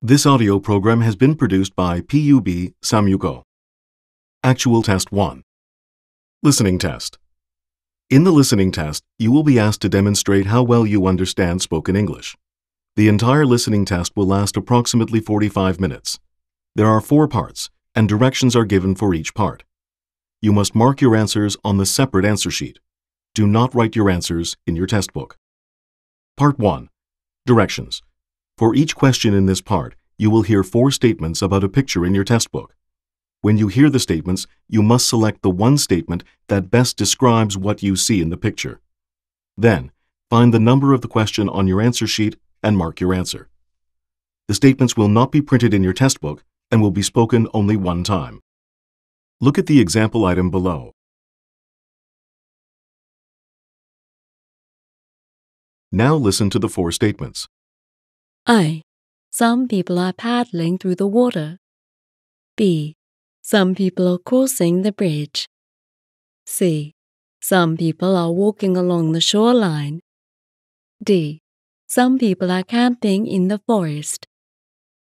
This audio program has been produced by PUB.365. Actual Test 1. Listening Test. In the listening test, you will be asked to demonstrate how well you understand spoken English. The entire listening test will last approximately 45 minutes. There are 4 parts, and directions are given for each part. You must mark your answers on the separate answer sheet. Do not write your answers in your test book. Part 1. Directions. For each question in this part, you will hear 4 statements about a picture in your test book. When you hear the statements, you must select the one statement that best describes what you see in the picture. Then, find the number of the question on your answer sheet and mark your answer. The statements will not be printed in your test book and will be spoken only one time. Look at the example item below. Now listen to the 4 statements. A. Some people are paddling through the water. B. Some people are crossing the bridge. C. Some people are walking along the shoreline. D. Some people are camping in the forest.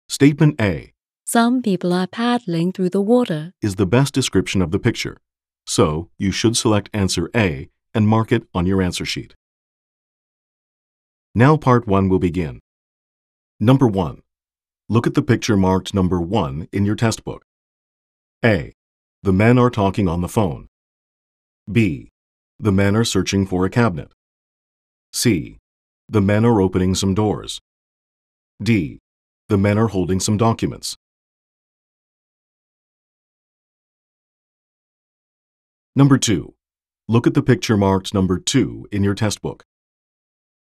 Statement A Some people are paddling through the water. is the best description of the picture, so you should select answer A and mark it on your answer sheet. Now part 1 will begin. Number 1. Look at the picture marked number 1 in your test book. A. The men are talking on the phone. B. The men are searching for a cabinet. C. The men are opening some doors. D. The men are holding some documents. Number 2. Look at the picture marked number 2 in your test book.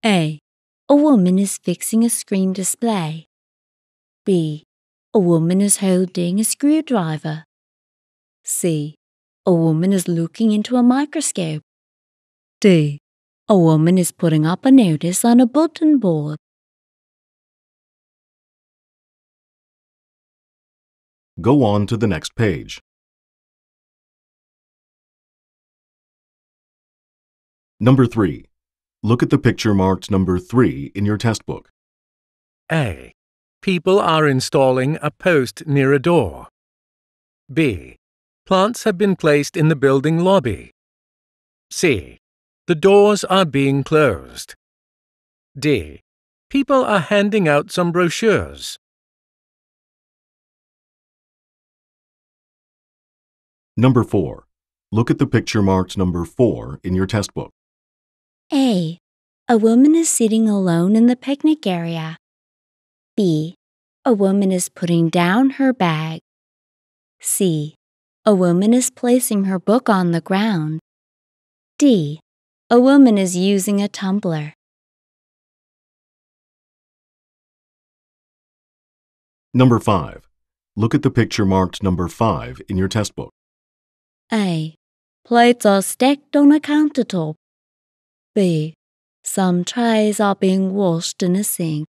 A. A woman is fixing a screen display. B. A woman is holding a screwdriver. C. A woman is looking into a microscope. D. A woman is putting up a notice on a bulletin board. Go on to the next page. Number 3. Look at the picture marked number 3 in your test book. A. People are installing a post near a door. B. Plants have been placed in the building lobby. C. The doors are being closed. D. People are handing out some brochures. Number 4. Look at the picture marked number 4 in your test book. A. A woman is sitting alone in the picnic area. B. A woman is putting down her bag. C. A woman is placing her book on the ground. D. A woman is using a tumbler. Number 5. Look at the picture marked number 5 in your test book. A. Plates are stacked on a countertop. B. Some trays are being washed in a sink.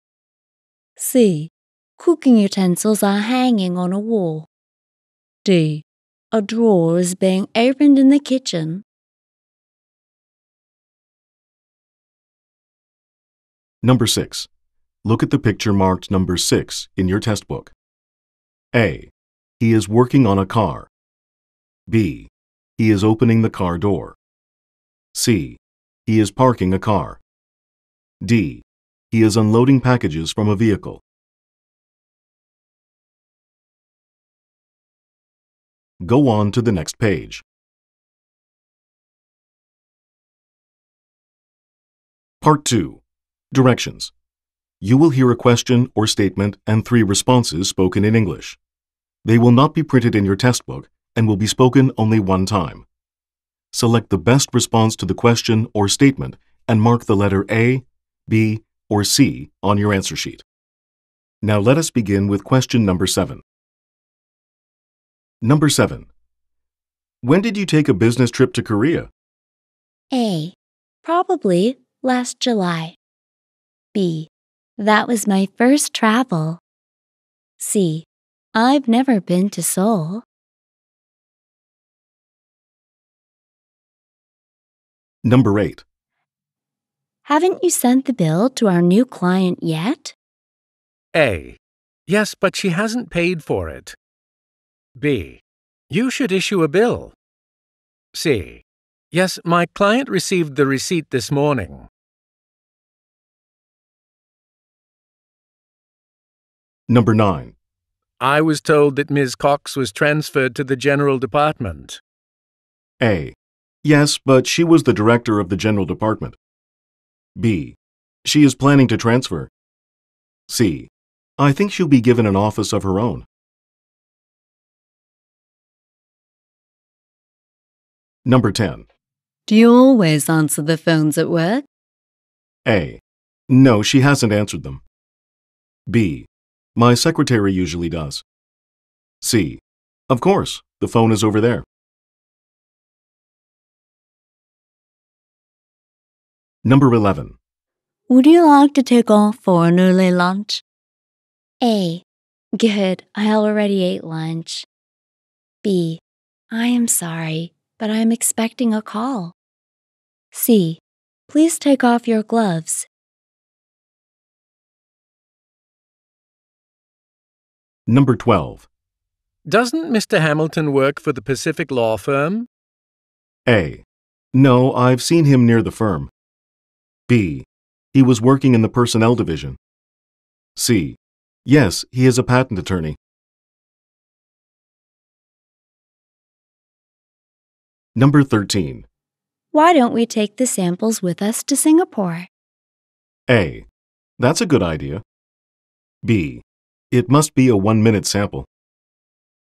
C. Cooking utensils are hanging on a wall. D. A drawer is being opened in the kitchen. Number 6. Look at the picture marked number 6 in your test book. A. He is working on a car. B. He is opening the car door. C. He is parking a car. D. He is unloading packages from a vehicle. Go on to the next page. Part 2. Directions. You will hear a question or statement and 3 responses spoken in English. They will not be printed in your test book and will be spoken only one time. Select the best response to the question or statement and mark the letter A, B, or C on your answer sheet. Now let us begin with question number 7. Number 7. When did you take a business trip to Korea? A. Probably last July. B. That was my first travel. C. I've never been to Seoul. Number 8. Haven't you sent the bill to our new client yet? A. Yes, but she hasn't paid for it. B. You should issue a bill. C. Yes, my client received the receipt this morning. Number 9. I was told that Ms. Cox was transferred to the general department. A. Yes, but she was the director of the general department. B. She is planning to transfer. C. I think she'll be given an office of her own. Number 10. Do you always answer the phones at work? A. No, she hasn't answered them. B. My secretary usually does. C. Of course, the phone is over there. Number 11. Would you like to take off for an early lunch? A. Good, I already ate lunch. B. I am sorry, but I am expecting a call. C. Please take off your gloves. Number 12. Doesn't Mr. Hamilton work for the Pacific Law Firm? A. No, I've seen him near the firm. B. He was working in the personnel division. C. Yes, he is a patent attorney. Number 13. Why don't we take the samples with us to Singapore? A. That's a good idea. B. It must be a 1-minute sample.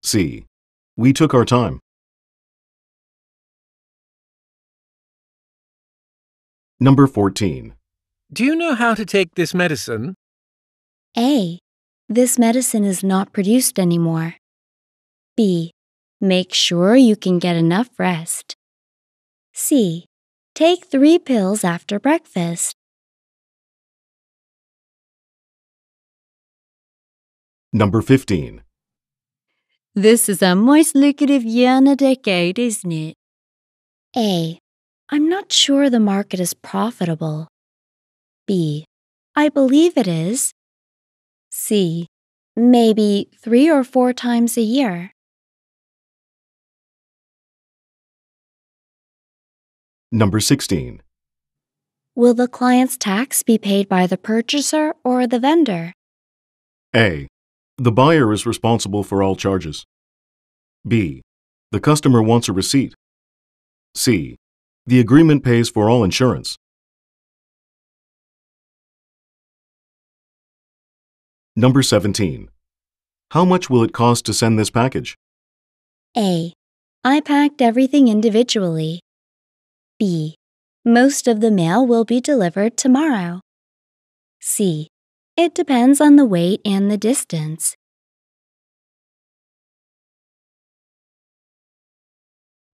C. We took our time. Number 14. Do you know how to take this medicine? A. This medicine is not produced anymore. B. Make sure you can get enough rest. C. Take 3 pills after breakfast. Number 15. This is our most lucrative year in a decade, isn't it? A. I'm not sure the market is profitable. B. I believe it is. C. Maybe 3 or 4 times a year. Number 16. Will the client's tax be paid by the purchaser or the vendor? A. The buyer is responsible for all charges. B. The customer wants a receipt. C. The agreement pays for all insurance. Number 17. How much will it cost to send this package? A. I packed everything individually. B. Most of the mail will be delivered tomorrow. C. It depends on the weight and the distance.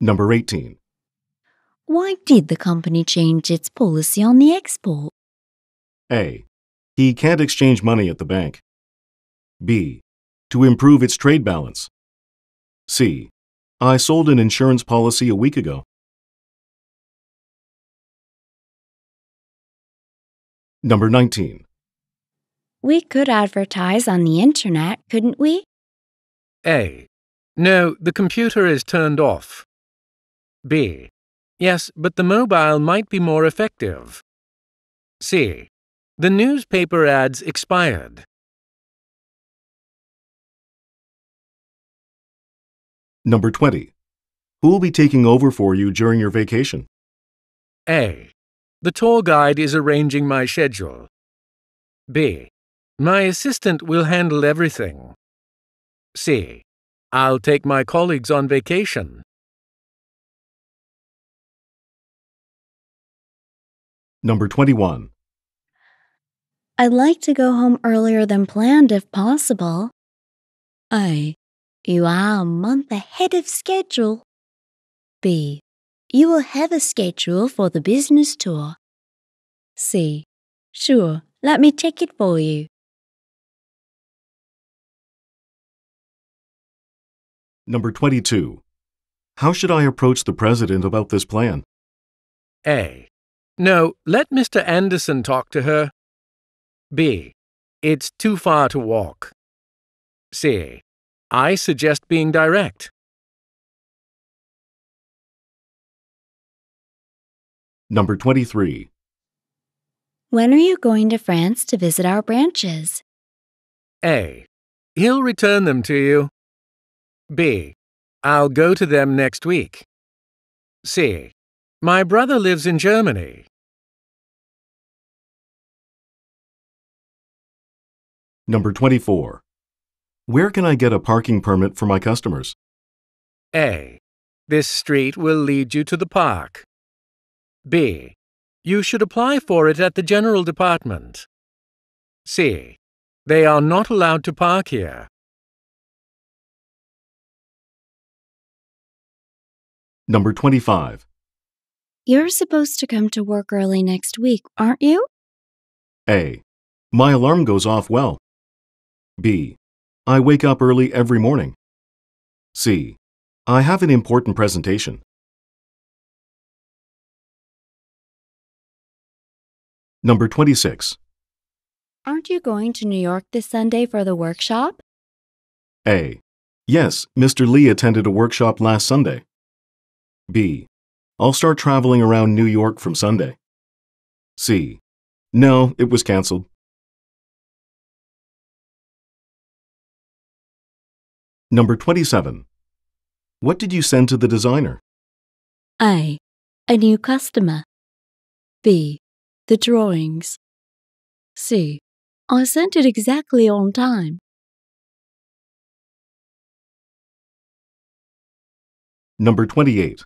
Number 18. Why did the company change its policy on the export? A. He can't exchange money at the bank. B. To improve its trade balance. C. I sold an insurance policy a week ago. Number 19. We could advertise on the internet, couldn't we? A. No, the computer is turned off. B. Yes, but the mobile might be more effective. C. The newspaper ads expired. Number 20. Who will be taking over for you during your vacation? A. The tour guide is arranging my schedule. B. My assistant will handle everything. C. I'll take my colleagues on vacation. Number 21. I'd like to go home earlier than planned if possible. A. You are a month ahead of schedule. B. You will have a schedule for the business tour. C. Sure, let me check it for you. Number 22. How should I approach the president about this plan? A. No, let Mr. Anderson talk to her. B. It's too far to walk. C. I suggest being direct. Number 23. When are you going to France to visit our branches? A. He'll return them to you. B. I'll go to them next week. C. My brother lives in Germany. Number 24. Where can I get a parking permit for my customers? A. This street will lead you to the park. B. You should apply for it at the general department. C. They are not allowed to park here. Number 25. You're supposed to come to work early next week, aren't you? A. My alarm goes off well. B. I wake up early every morning. C. I have an important presentation. Number 26. Aren't you going to New York this Sunday for the workshop? A. Yes, Mr. Lee attended a workshop last Sunday. B. I'll start traveling around New York from Sunday. C. No, it was canceled. Number 27. What did you send to the designer? A. A new customer. B. The drawings. C. I sent it exactly on time. Number 28.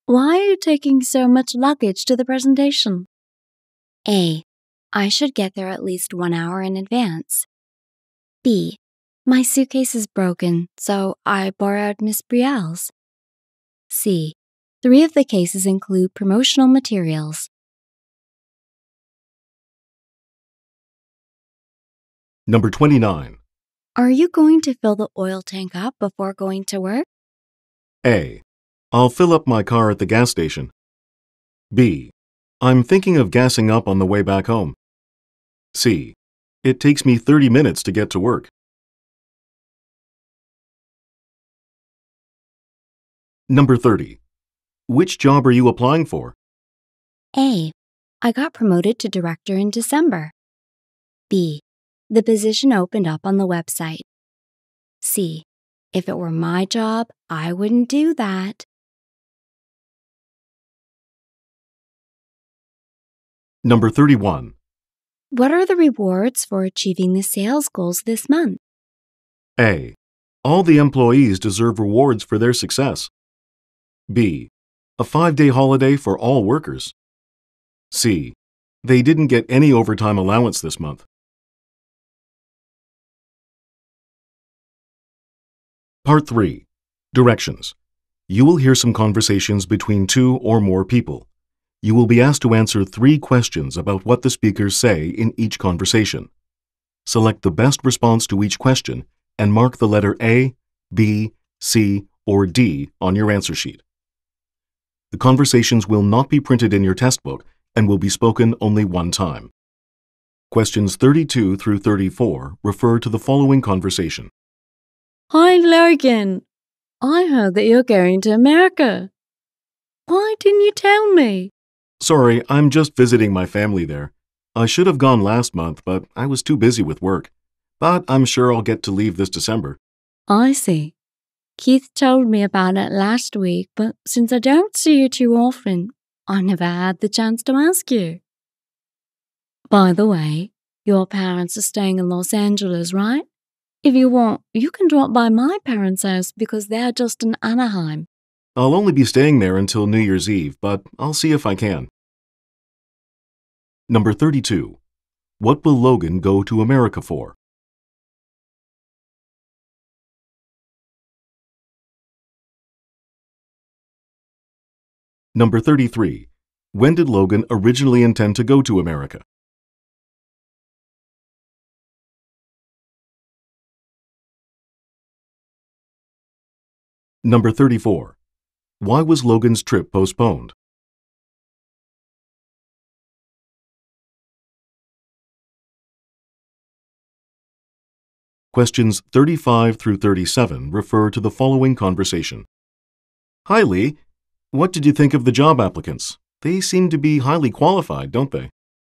Why are you taking so much luggage to the presentation? A. I should get there at least 1 hour in advance. B. My suitcase is broken, so I borrowed Miss Brielle's. C. 3 of the cases include promotional materials. Number 29. Are you going to fill the oil tank up before going to work? A. I'll fill up my car at the gas station. B. I'm thinking of gassing up on the way back home. C. It takes me 30 minutes to get to work. Number 30. Which job are you applying for? A. I got promoted to director in December. B. The position opened up on the website. C. If it were my job, I wouldn't do that. Number 31. What are the rewards for achieving the sales goals this month? A. All the employees deserve rewards for their success. B. A 5-day holiday for all workers. C. They didn't get any overtime allowance this month. Part 3. Directions. You will hear some conversations between 2 or more people. You will be asked to answer 3 questions about what the speakers say in each conversation. Select the best response to each question and mark the letter A, B, C, or D on your answer sheet. The conversations will not be printed in your test book and will be spoken only one time. Questions 32 through 34 refer to the following conversation. Hi, Logan. I heard that you're going to America. Why didn't you tell me? Sorry, I'm just visiting my family there. I should have gone last month, but I was too busy with work. But I'm sure I'll get to leave this December. I see. Keith told me about it last week, but since I don't see you too often, I never had the chance to ask you. By the way, your parents are staying in Los Angeles, right? If you want, you can drop by my parents' house because they're just in Anaheim. I'll only be staying there until New Year's Eve, but I'll see if I can. Number 32. What will Logan go to America for? Number 33. When did Logan originally intend to go to America? Number 34. Why was Logan's trip postponed? Questions 35 through 37 refer to the following conversation. Hi, Lee. What did you think of the job applicants? They seem to be highly qualified, don't they?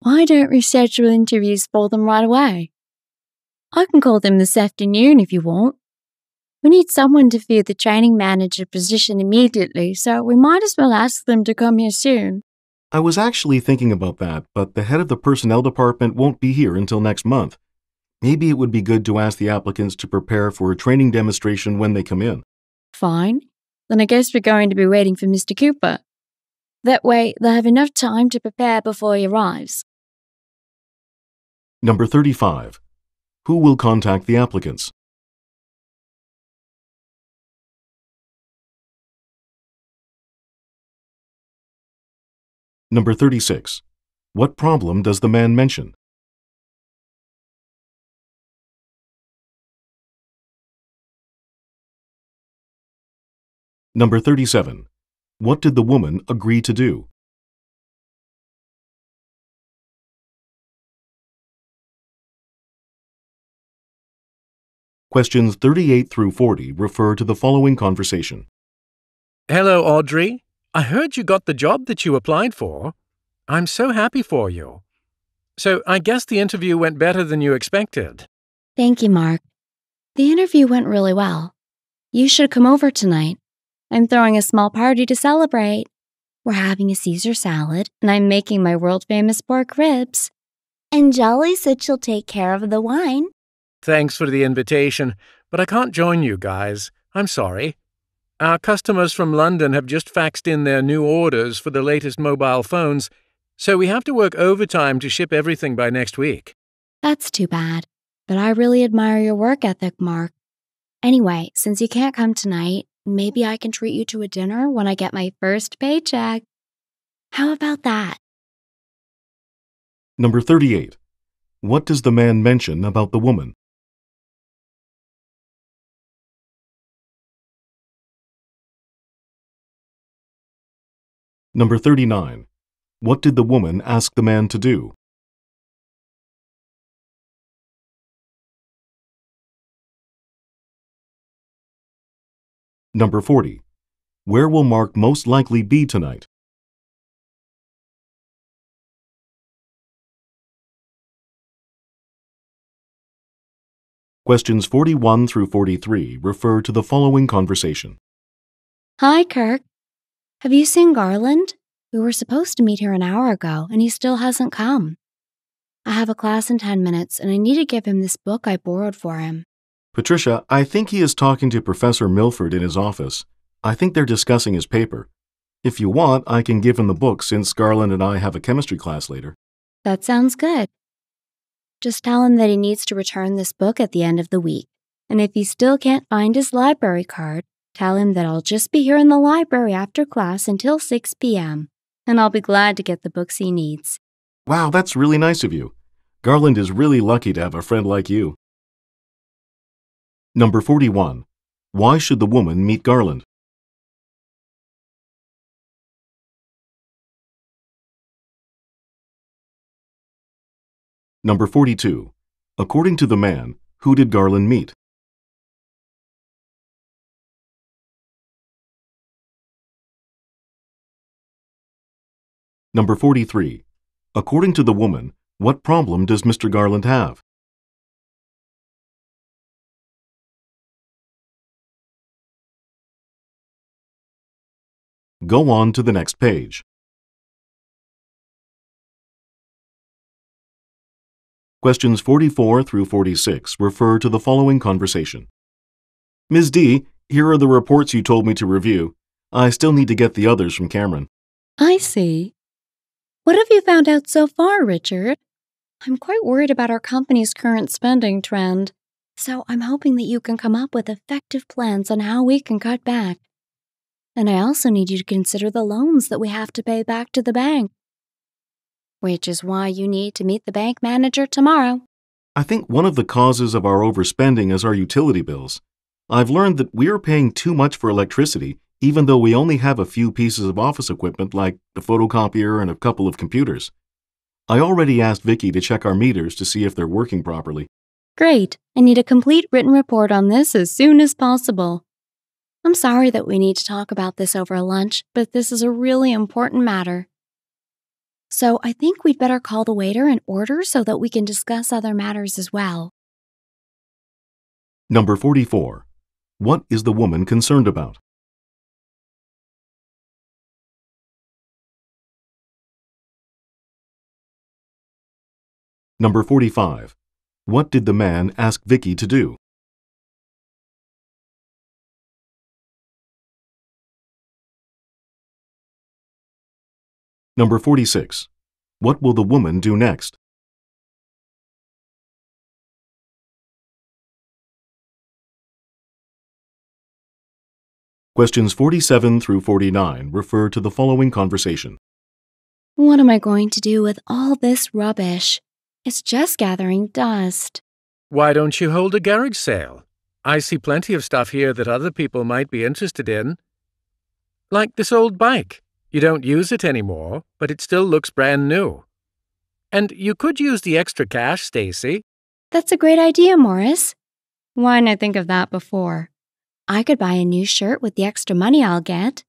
Why don't we schedule interviews for them right away? I can call them this afternoon if you want. We need someone to fill the training manager position immediately, so we might as well ask them to come here soon. I was actually thinking about that, but the head of the personnel department won't be here until next month. Maybe it would be good to ask the applicants to prepare for a training demonstration when they come in. Fine. Then I guess we're going to be waiting for Mr. Cooper. That way, they'll have enough time to prepare before he arrives. Number 35. Who will contact the applicants? Number 36. What problem does the man mention? Number 37. What did the woman agree to do? Questions 38 through 40 refer to the following conversation. Hello, Audrey. I heard you got the job that you applied for. I'm so happy for you. So I guess the interview went better than you expected. Thank you, Mark. The interview went really well. You should come over tonight. I'm throwing a small party to celebrate. We're having a Caesar salad, and I'm making my world-famous pork ribs. And Jolly said she'll take care of the wine. Thanks for the invitation, but I can't join you guys. I'm sorry. Our customers from London have just faxed in their new orders for the latest mobile phones, so we have to work overtime to ship everything by next week. That's too bad, but I really admire your work ethic, Mark. Anyway, since you can't come tonight, maybe I can treat you to a dinner when I get my first paycheck. How about that? Number 38. What does the man mention about the woman? Number 39. What did the woman ask the man to do? Number 40. Where will Mark most likely be tonight? Questions 41 through 43 refer to the following conversation. Hi, Kirk. Have you seen Garland? We were supposed to meet here an hour ago, and he still hasn't come. I have a class in 10 minutes, and I need to give him this book I borrowed for him. Patricia, I think he is talking to Professor Milford in his office. I think they're discussing his paper. If you want, I can give him the book since Garland and I have a chemistry class later. That sounds good. Just tell him that he needs to return this book at the end of the week. And if he still can't find his library card, tell him that I'll just be here in the library after class until 6 p.m. And I'll be glad to get the books he needs. Wow, that's really nice of you. Garland is really lucky to have a friend like you. Number 41. Why should the woman meet Garland? Number 42. According to the man, who did Garland meet? Number 43. According to the woman, what problem does Mr. Garland have? Go on to the next page. Questions 44 through 46 refer to the following conversation. Ms. D, here are the reports you told me to review. I still need to get the others from Cameron. I see. What have you found out so far, Richard? I'm quite worried about our company's current spending trend, so I'm hoping that you can come up with effective plans on how we can cut back. And I also need you to consider the loans that we have to pay back to the bank. Which is why you need to meet the bank manager tomorrow. I think one of the causes of our overspending is our utility bills. I've learned that we are paying too much for electricity, even though we only have a few pieces of office equipment like the photocopier and a couple of computers. I already asked Vicky to check our meters to see if they're working properly. Great. I need a complete written report on this as soon as possible. I'm sorry that we need to talk about this over lunch, but this is a really important matter. So I think we'd better call the waiter and order so that we can discuss other matters as well. Number 44. What is the woman concerned about? Number 45. What did the man ask Vicky to do? Number 46. What will the woman do next? Questions 47 through 49 refer to the following conversation. What am I going to do with all this rubbish? It's just gathering dust. Why don't you hold a garage sale? I see plenty of stuff here that other people might be interested in. Like this old bike. You don't use it anymore, but it still looks brand new. And you could use the extra cash, Stacy. That's a great idea, Morris. Why didn't I think of that before? I could buy a new shirt with the extra money I'll get.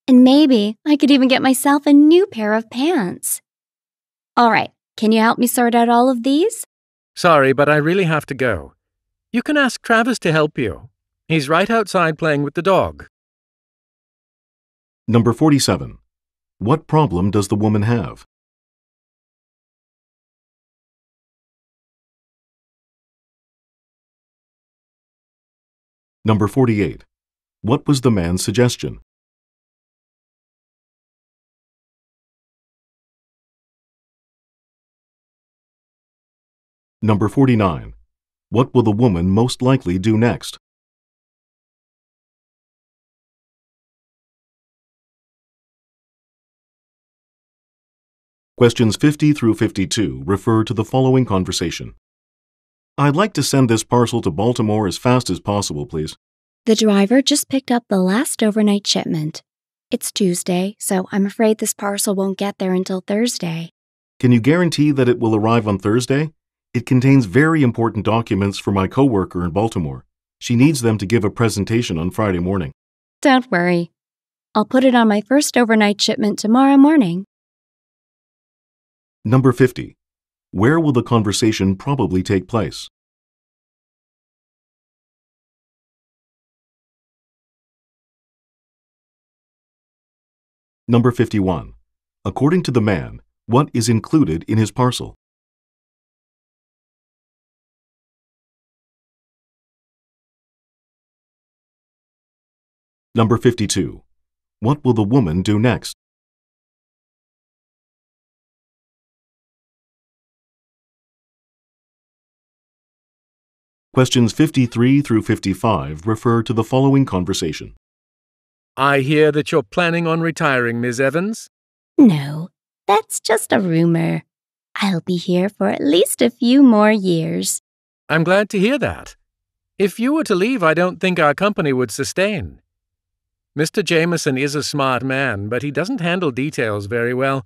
And maybe I could even get myself a new pair of pants. All right, can you help me sort out all of these? Sorry, but I really have to go. You can ask Travis to help you. He's right outside playing with the dog. Number 47. What problem does the woman have? Number 48. What was the man's suggestion? Number 49. What will the woman most likely do next? Questions 50 through 52 refer to the following conversation. I'd like to send this parcel to Baltimore as fast as possible, please. The driver just picked up the last overnight shipment. It's Tuesday, so I'm afraid this parcel won't get there until Thursday. Can you guarantee that it will arrive on Thursday? It contains very important documents for my coworker in Baltimore. She needs them to give a presentation on Friday morning. Don't worry. I'll put it on my first overnight shipment tomorrow morning. Number 50. Where will the conversation probably take place? Number 51. According to the man, what is included in his parcel? Number 52. What will the woman do next? Questions 53 through 55 refer to the following conversation. I hear that you're planning on retiring, Ms. Evans. No, that's just a rumor. I'll be here for at least a few more years. I'm glad to hear that. If you were to leave, I don't think our company would sustain. Mr. Jameson is a smart man, but he doesn't handle details very well.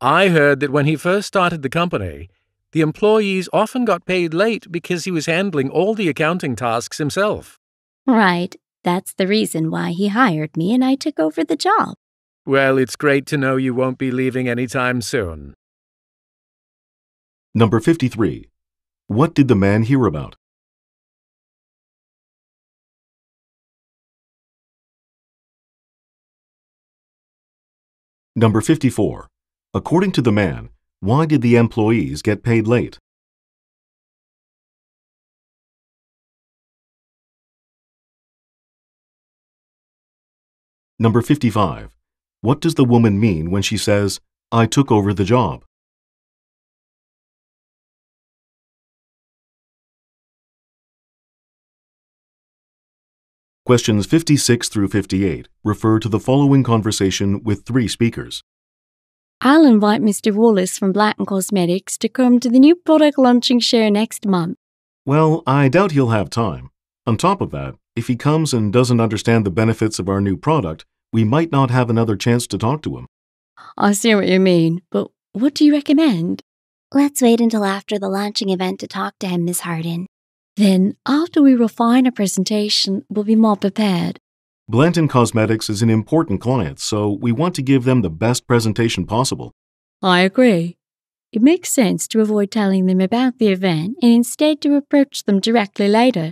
I heard that when he first started the company, the employees often got paid late because he was handling all the accounting tasks himself. Right. That's the reason why he hired me and I took over the job. Well, it's great to know you won't be leaving anytime soon. Number 53. What did the man hear about? Number 54. According to the man, why did the employees get paid late? Number 55. What does the woman mean when she says, I took over the job? Questions 56 through 58 refer to the following conversation with three speakers. I'll invite Mr. Wallace from Black & Cosmetics to come to the new product launching show next month. Well, I doubt he'll have time. On top of that, if he comes and doesn't understand the benefits of our new product, we might not have another chance to talk to him. I see what you mean, but what do you recommend? Let's wait until after the launching event to talk to him, Miss Hardin. Then, after we refine our presentation, we'll be more prepared. Blanton Cosmetics is an important client, so we want to give them the best presentation possible. I agree. It makes sense to avoid telling them about the event and instead to approach them directly later.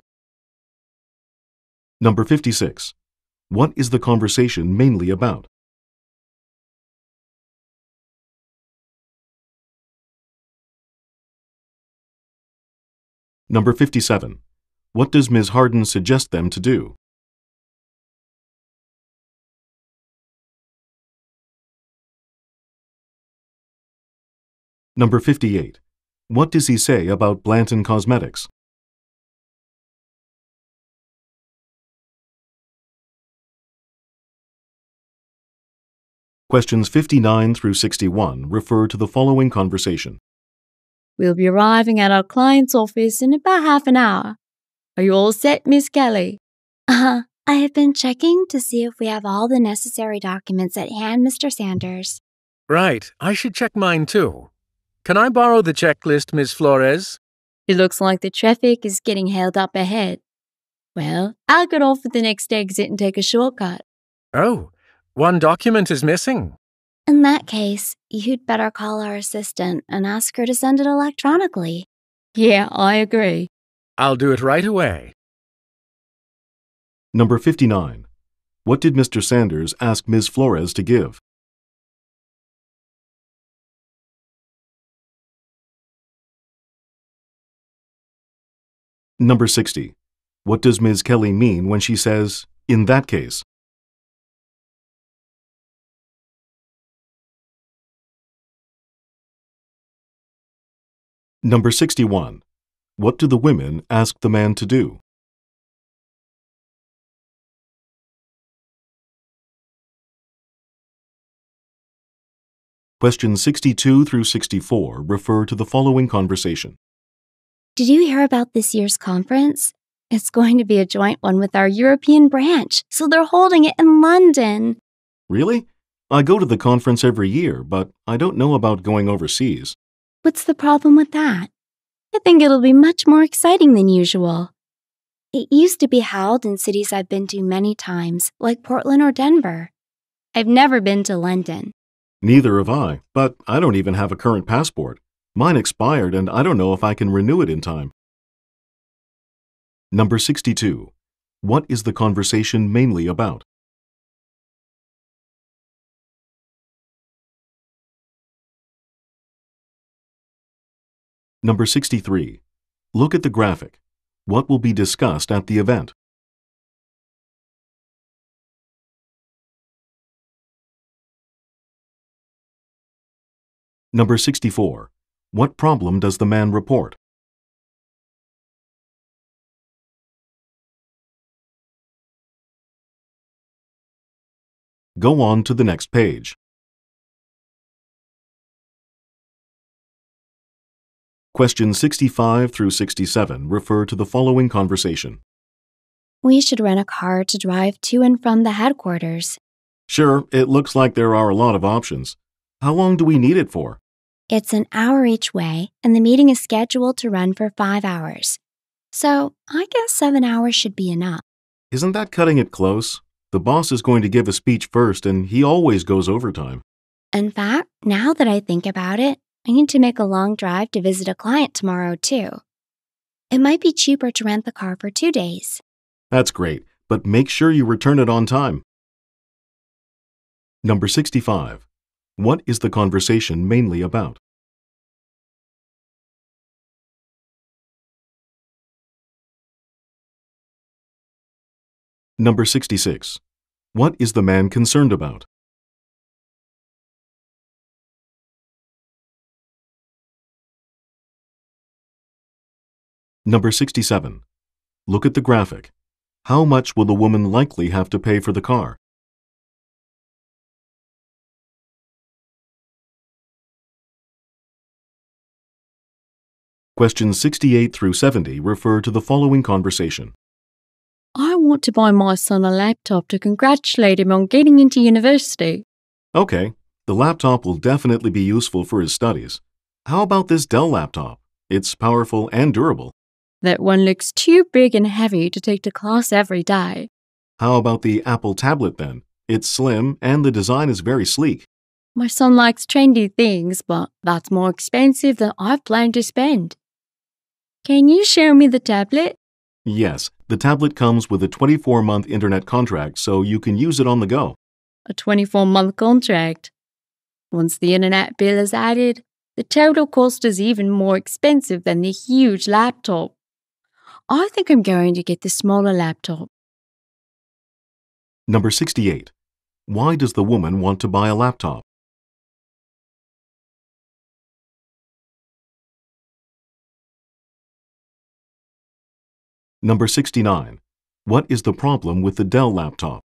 Number 56. What is the conversation mainly about? Number 57. What does Ms. Hardin suggest them to do? Number 58. What does he say about Blanton Cosmetics? Questions 59 through 61 refer to the following conversation. We'll be arriving at our client's office in about half an hour. Are you all set, Miss Kelly? I have been checking to see if we have all the necessary documents at hand, Mr. Sanders. Right, I should check mine too. Can I borrow the checklist, Miss Flores? It looks like the traffic is getting held up ahead. Well, I'll get off at the next exit and take a shortcut. Oh, one document is missing. In that case, you'd better call our assistant and ask her to send it electronically. Yeah, I agree. I'll do it right away. Number 59. What did Mr. Sanders ask Ms. Flores to give? Number 60. What does Ms. Kelly mean when she says, "in that case"? Number 61. What do the women ask the man to do? Questions 62 through 64 refer to the following conversation. Did you hear about this year's conference? It's going to be a joint one with our European branch, so they're holding it in London. Really? I go to the conference every year, but I don't know about going overseas. What's the problem with that? I think it'll be much more exciting than usual. It used to be held in cities I've been to many times, like Portland or Denver. I've never been to London. Neither have I, but I don't even have a current passport. Mine expired and I don't know if I can renew it in time. Number 62. What is the conversation mainly about? Number 63. Look at the graphic. What will be discussed at the event? Number 64. What problem does the man report? Go on to the next page. Questions 65 through 67 refer to the following conversation. We should rent a car to drive to and from the headquarters. Sure, it looks like there are a lot of options. How long do we need it for? It's an hour each way, and the meeting is scheduled to run for 5 hours. So, I guess 7 hours should be enough. Isn't that cutting it close? The boss is going to give a speech first, and he always goes overtime. In fact, now that I think about it, I need to make a long drive to visit a client tomorrow, too. It might be cheaper to rent the car for 2 days. That's great, but make sure you return it on time. Number 65. What is the conversation mainly about? Number 66. What is the man concerned about? Number 67. Look at the graphic. How much will the woman likely have to pay for the car? Questions 68 through 70 refer to the following conversation. I want to buy my son a laptop to congratulate him on getting into university. Okay, the laptop will definitely be useful for his studies. How about this Dell laptop? It's powerful and durable. That one looks too big and heavy to take to class every day. How about the Apple tablet then? It's slim and the design is very sleek. My son likes trendy things, but that's more expensive than I've planned to spend. Can you show me the tablet? Yes, the tablet comes with a 24-month internet contract, so you can use it on the go. A 24-month contract. Once the internet bill is added, the total cost is even more expensive than the huge laptop. I think I'm going to get the smaller laptop. Number 68. Why does the woman want to buy a laptop? Number 69. What is the problem with the Dell laptop?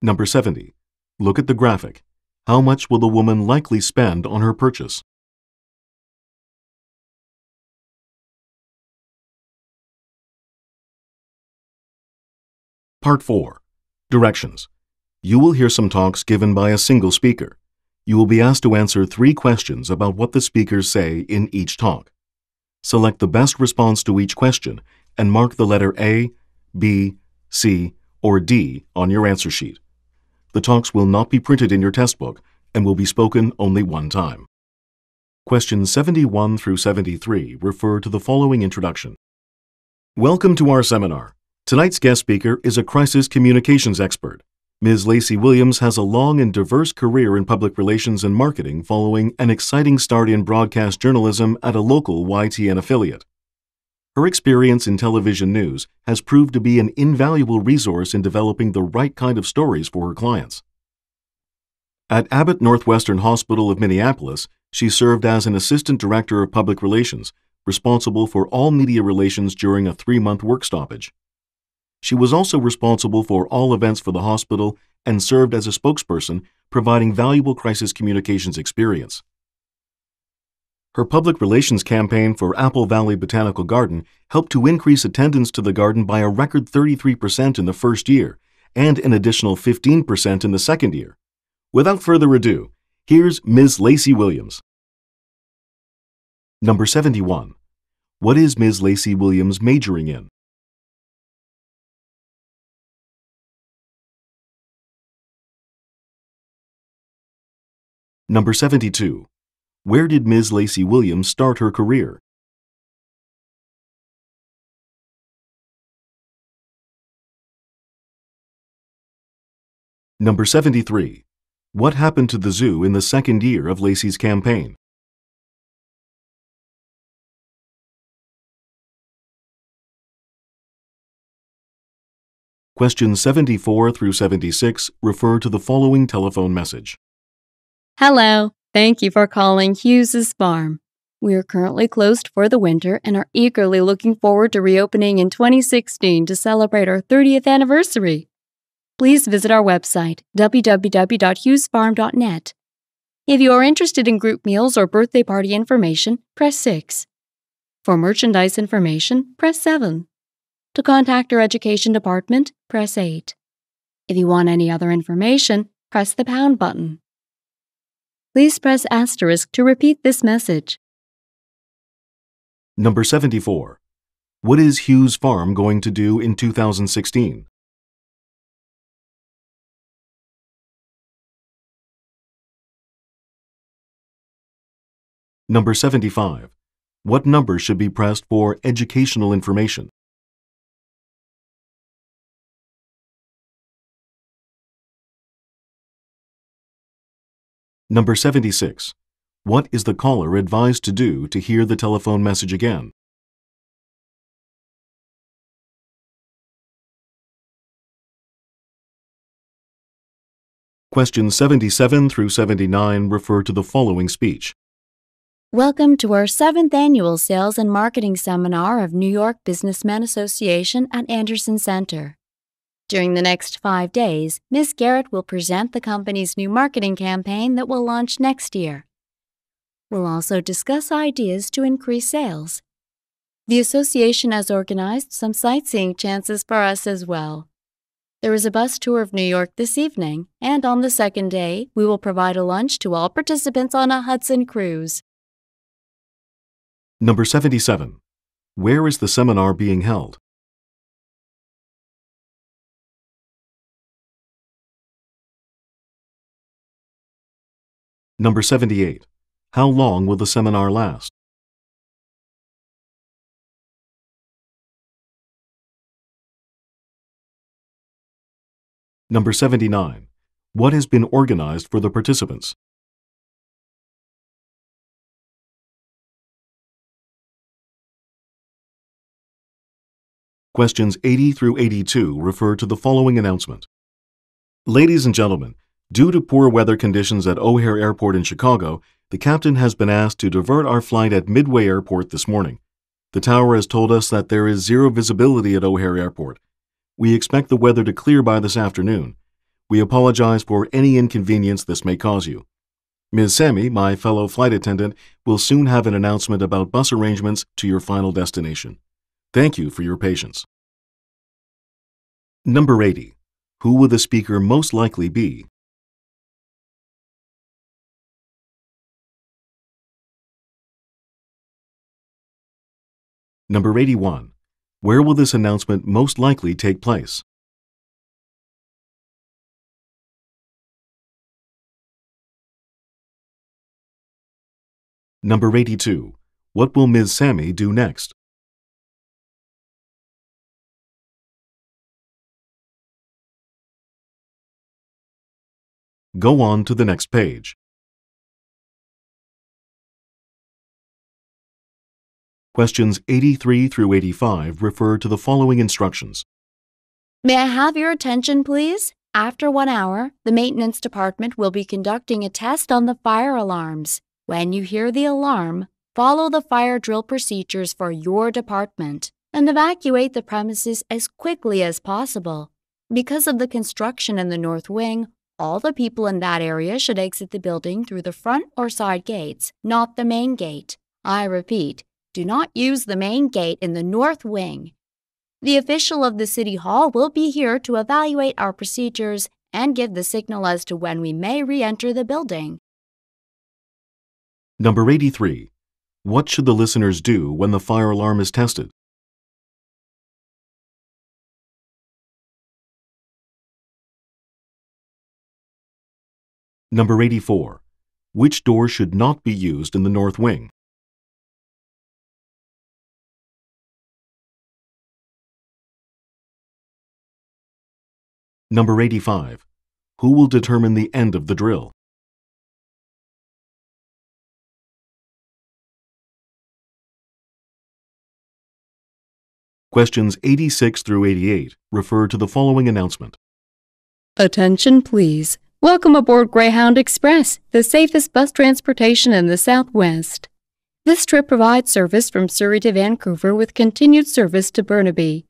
Number 70. Look at the graphic. How much will the woman likely spend on her purchase? Part 4. Directions. You will hear some talks given by a single speaker. You will be asked to answer 3 questions about what the speakers say in each talk. Select the best response to each question and mark the letter A, B, C, or D on your answer sheet. The talks will not be printed in your test book and will be spoken only one time. Questions 71 through 73 refer to the following introduction. Welcome to our seminar. Tonight's guest speaker is a crisis communications expert. Ms. Lacey Williams has a long and diverse career in public relations and marketing following an exciting start in broadcast journalism at a local YTN affiliate. Her experience in television news has proved to be an invaluable resource in developing the right kind of stories for her clients. At Abbott Northwestern Hospital of Minneapolis, she served as an assistant director of public relations, responsible for all media relations during a 3-month work stoppage. She was also responsible for all events for the hospital and served as a spokesperson, providing valuable crisis communications experience. Her public relations campaign for Apple Valley Botanical Garden helped to increase attendance to the garden by a record 33% in the first year and an additional 15% in the second year. Without further ado, here's Ms. Lacey Williams. Number 71. What is Ms. Lacey Williams majoring in? Number 72. Where did Ms. Lacey Williams start her career? Number 73. What happened to the zoo in the second year of Lacey's campaign? Questions 74 through 76 refer to the following telephone message. Hello. Thank you for calling Hughes's Farm. We are currently closed for the winter and are eagerly looking forward to reopening in 2016 to celebrate our 30th anniversary. Please visit our website, www.hughesfarm.net. If you are interested in group meals or birthday party information, press 6. For merchandise information, press 7. To contact our education department, press 8. If you want any other information, press the pound button. Please press asterisk to repeat this message. Number 74. What is Hughes Farm going to do in 2016? Number 75. What number should be pressed for educational information? Number 76. What is the caller advised to do to hear the telephone message again? Questions 77 through 79 refer to the following speech. Welcome to our 7th annual Sales and Marketing Seminar of New York Businessmen Association at Anderson Center. During the next 5 days, Ms. Garrett will present the company's new marketing campaign that will launch next year. We'll also discuss ideas to increase sales. The association has organized some sightseeing chances for us as well. There is a bus tour of New York this evening, and on the second day, we will provide a lunch to all participants on a Hudson cruise. Number 77. Where is the seminar being held? Number 78. How long will the seminar last? Number 79. What has been organized for the participants? Questions 80 through 82 refer to the following announcement. Ladies and gentlemen, due to poor weather conditions at O'Hare Airport in Chicago, the captain has been asked to divert our flight at Midway Airport this morning. The tower has told us that there is zero visibility at O'Hare Airport. We expect the weather to clear by this afternoon. We apologize for any inconvenience this may cause you. Ms. Sammy, my fellow flight attendant, will soon have an announcement about bus arrangements to your final destination. Thank you for your patience. Number 80. Who will the speaker most likely be? Number 81. Where will this announcement most likely take place? Number 82. What will Ms. Sammy do next? Go on to the next page. Questions 83 through 85 refer to the following instructions. May I have your attention, please? After 1 hour, the maintenance department will be conducting a test on the fire alarms. When you hear the alarm, follow the fire drill procedures for your department and evacuate the premises as quickly as possible. Because of the construction in the north wing, all the people in that area should exit the building through the front or side gates, not the main gate. I repeat, do not use the main gate in the north wing. The official of the City Hall will be here to evaluate our procedures and give the signal as to when we may re-enter the building. Number 83. What should the listeners do when the fire alarm is tested? Number 84. Which door should not be used in the north wing? Number 85. Who will determine the end of the drill? Questions 86 through 88 refer to the following announcement. Attention, please. Welcome aboard Greyhound Express, the safest bus transportation in the Southwest. This trip provides service from Surrey to Vancouver with continued service to Burnaby.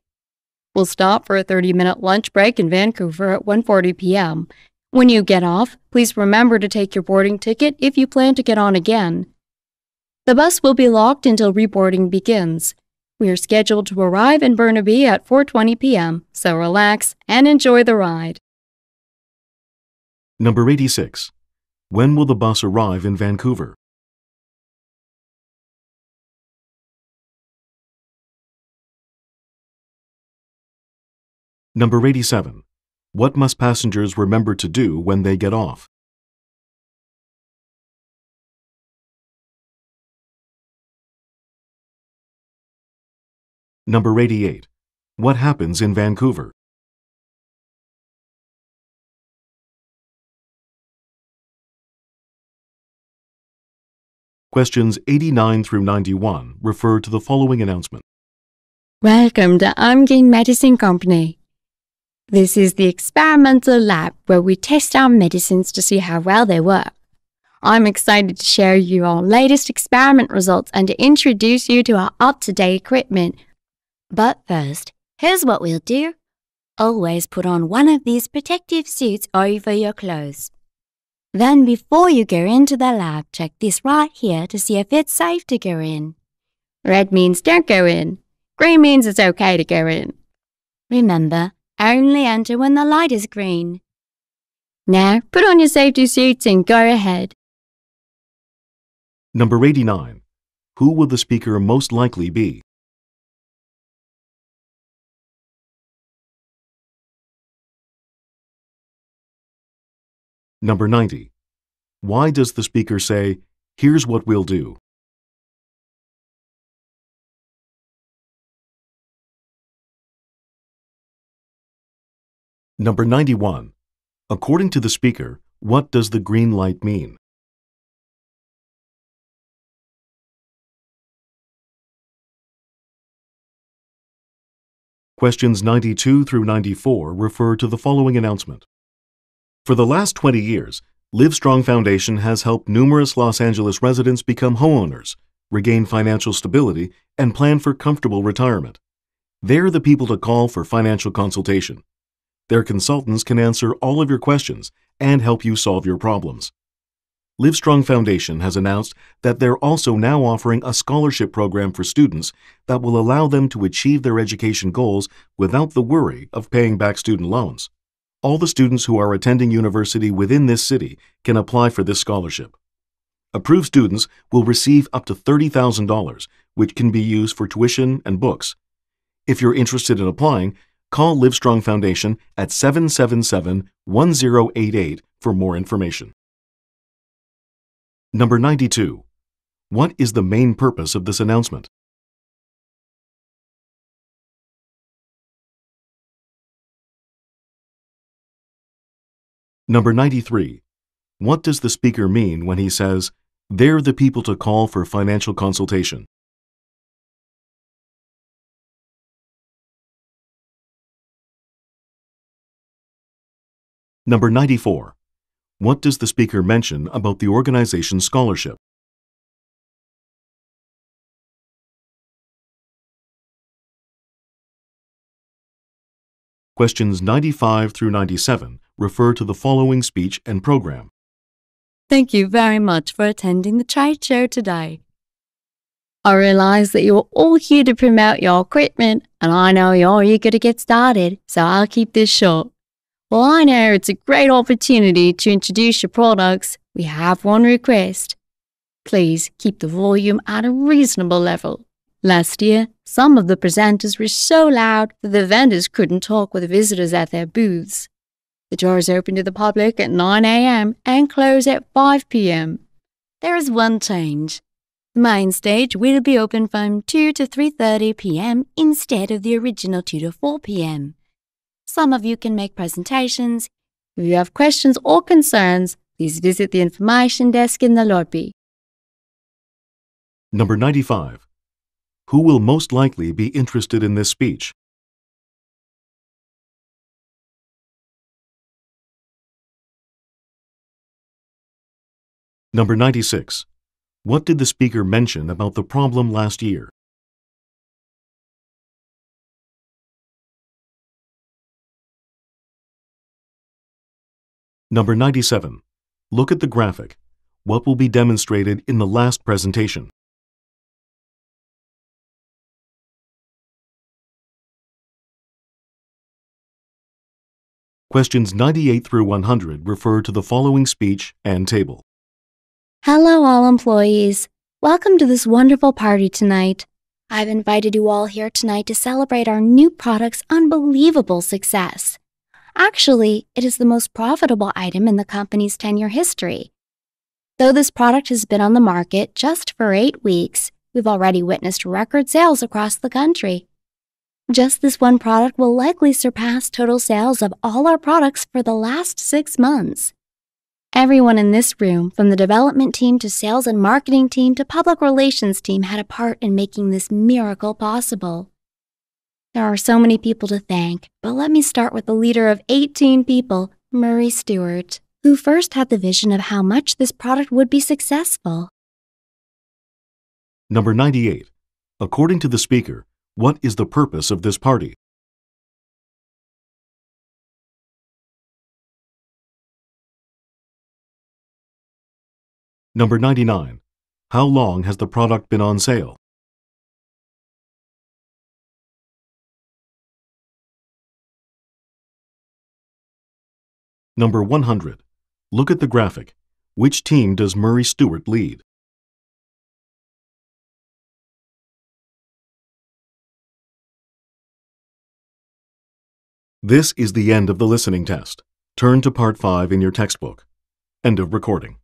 We'll stop for a 30-minute lunch break in Vancouver at 1:40 p.m. When you get off, please remember to take your boarding ticket if you plan to get on again. The bus will be locked until reboarding begins. We are scheduled to arrive in Burnaby at 4:20 p.m., so relax and enjoy the ride. Number 86. When will the bus arrive in Vancouver? Number 87. What must passengers remember to do when they get off? Number 88. What happens in Vancouver? Questions 89 through 91 refer to the following announcement. Welcome to Amgen Medicine Company. This is the experimental lab where we test our medicines to see how well they work. I'm excited to share you our latest experiment results and to introduce you to our up-to-date equipment. But first, here's what we'll do. Always put on one of these protective suits over your clothes. Then before you go into the lab, check this right here to see if it's safe to go in. Red means don't go in. Green means it's okay to go in. Remember, Only enter when the light is green. Now, put on your safety suits and go ahead. Number 89. Who will the speaker most likely be? Number 90. Why does the speaker say, "Here's what we'll do"? Number 91. According to the speaker, what does the green light mean? Questions 92 through 94 refer to the following announcement. For the last 20 years, Livestrong Foundation has helped numerous Los Angeles residents become homeowners, regain financial stability, and plan for comfortable retirement. They're the people to call for financial consultation. Their consultants can answer all of your questions and help you solve your problems. Livestrong Foundation has announced that they're also now offering a scholarship program for students that will allow them to achieve their education goals without the worry of paying back student loans. All the students who are attending university within this city can apply for this scholarship. Approved students will receive up to $30,000, which can be used for tuition and books. If you're interested in applying, call Livestrong Foundation at 777-1088 for more information. Number 92. What is the main purpose of this announcement? Number 93. What does the speaker mean when he says, "They're the people to call for financial consultation"? Number 94. What does the speaker mention about the organization's scholarship? Questions 95 through 97 refer to the following speech and program. Thank you very much for attending the trade show today. I realize that you're all here to promote your equipment, and I know you're eager to get started, so I'll keep this short. While I know it's a great opportunity to introduce your products, we have one request. Please keep the volume at a reasonable level. Last year, some of the presenters were so loud that the vendors couldn't talk with visitors at their booths. The doors open to the public at 9 a.m. and close at 5 p.m. There is one change. The main stage will be open from 2 to 3:30 p.m. instead of the original 2 to 4 p.m. Some of you can make presentations. If you have questions or concerns, please visit the information desk in the lobby. Number 95. Who will most likely be interested in this speech? Number 96. What did the speaker mention about the problem last year? Number 97. Look at the graphic. What will be demonstrated in the last presentation? Questions 98 through 100 refer to the following speech and table. Hello, all employees. Welcome to this wonderful party tonight. I've invited you all here tonight to celebrate our new product's unbelievable success. Actually, it is the most profitable item in the company's 10-year history. Though this product has been on the market just for 8 weeks, we've already witnessed record sales across the country. Just this one product will likely surpass total sales of all our products for the last 6 months. Everyone in this room, from the development team to sales and marketing team to public relations team, had a part in making this miracle possible. There are so many people to thank, but let me start with the leader of 18 people, Murray Stewart, who first had the vision of how much this product would be successful. Number 98. According to the speaker, what is the purpose of this party? Number 99. How long has the product been on sale? Number 100. Look at the graphic. Which team does Murray Stewart lead? This is the end of the listening test. Turn to Part 5 in your textbook. End of recording.